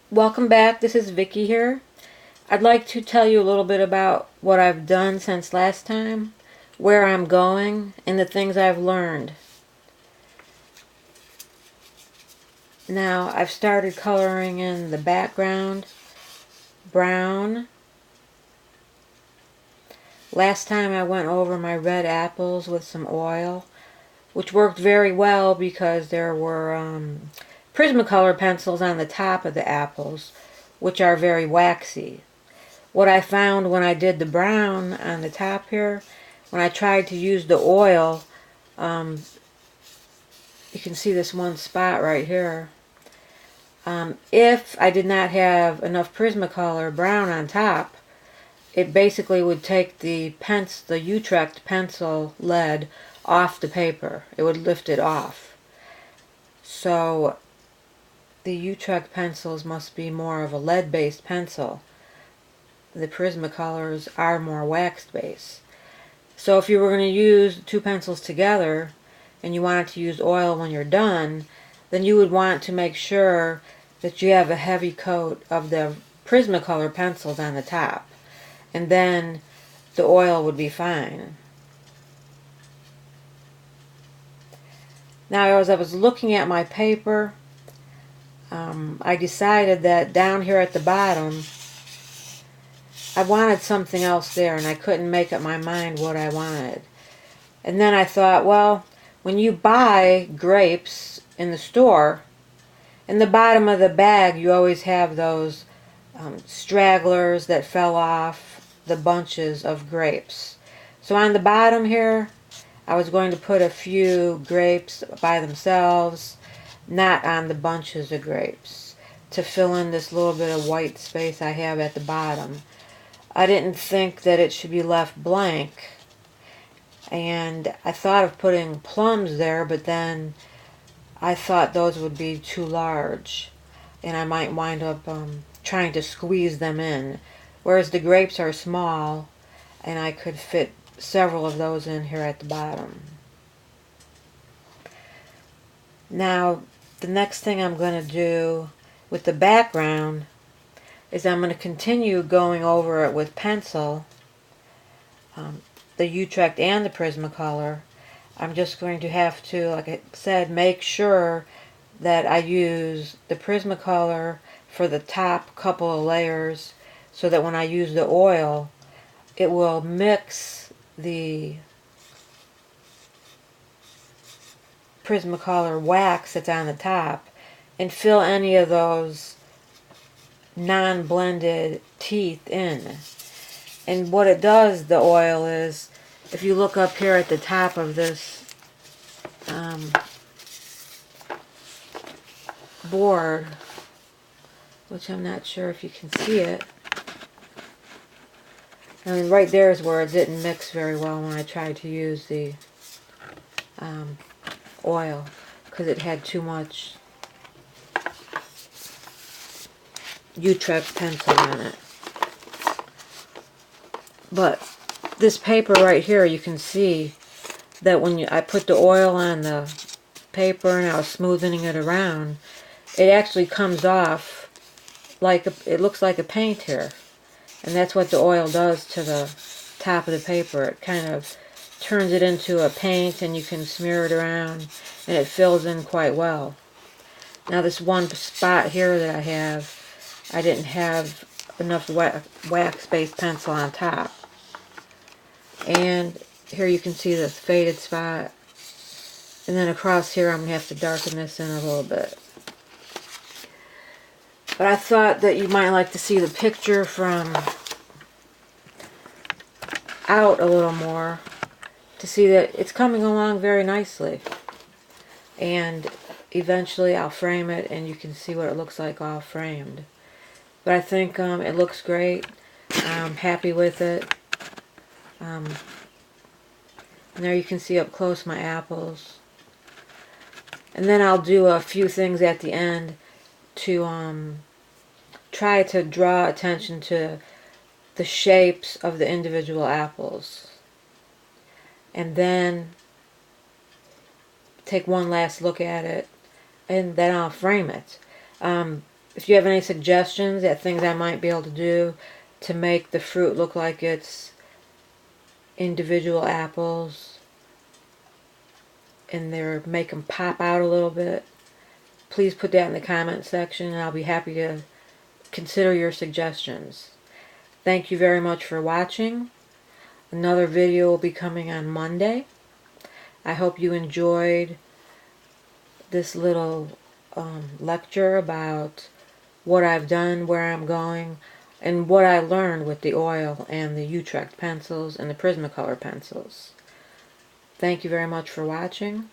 Welcome back. This is Vicky here. I'd like to tell you a little bit about what I've done since last time, where I'm going, and the things I've learned. Now, I've started coloring in the background brown. Last time I went over my red apples with some oil, which worked very well because there were Prismacolor pencils on the top of the apples, which are very waxy. What I found when I did the brown on the top here, when I tried to use the oil, um, you can see this one spot right here. If I did not have enough Prismacolor brown on top, it basically would take the Utrecht pencil lead off the paper. It would lift it off. So the Utrecht pencils must be more of a lead-based pencil. The Prismacolors are more wax-based. So if you were going to use two pencils together and you wanted to use oil when you're done, then you would want to make sure that you have a heavy coat of the Prismacolor pencils on the top, and then the oil would be fine. Now, as I was looking at my paper, I decided that down here at the bottom I wanted something else there, and I couldn't make up my mind what I wanted. And then I thought, well, when you buy grapes in the store, in the bottom of the bag you always have those stragglers that fell off the bunches of grapes. So on the bottom here, I was going to put a few grapes by themselves, not on the bunches of grapes, to fill in this little bit of white space I have at the bottom. I didn't think that it should be left blank, and I thought of putting plums there, but then I thought those would be too large and I might wind up trying to squeeze them in, whereas the grapes are small and I could fit several of those in here at the bottom. Now, the next thing I'm going to do with the background is I'm going to continue going over it with pencil, the Utrecht and the Prismacolor. I'm just going to have to, like I said, make sure that I use the Prismacolor for the top couple of layers so that when I use the oil, it will mix the Prismacolor wax that's on the top and fill any of those non-blended teeth in. And what it does, the oil, is if you look up here at the top of this board, which I'm not sure if you can see it, I mean, right there is where it didn't mix very well when I tried to use the oil, because it had too much Utrecht pencil on it. But this paper right here, you can see that when I put the oil on the paper and I was smoothing it around, it actually comes off like it looks like a paint here. And that's what the oil does to the top of the paper. It kind of turns it into a paint, and you can smear it around and it fills in quite well. Now this one spot here that I have, I didn't have enough wax-based pencil on top. And here you can see this faded spot. And then across here I'm going to have to darken this in a little bit. But I thought that you might like to see the picture from out a little more to see that it's coming along very nicely. And eventually I'll frame it and you can see what it looks like all framed. But I think it looks great. I'm happy with it. And there you can see up close my apples. And then I'll do a few things at the end to try to draw attention to the shapes of the individual apples. And then take one last look at it, and then I'll frame it. if you have any suggestions at things I might be able to do to make the fruit look like it's individual apples and make them pop out a little bit, please put that in the comment section and I'll be happy to consider your suggestions. Thank you very much for watching. Another video will be coming on Monday. I hope you enjoyed this little lecture about what I've done, where I'm going, and what I learned with the oil and the Utrecht pencils and the Prismacolor pencils. Thank you very much for watching.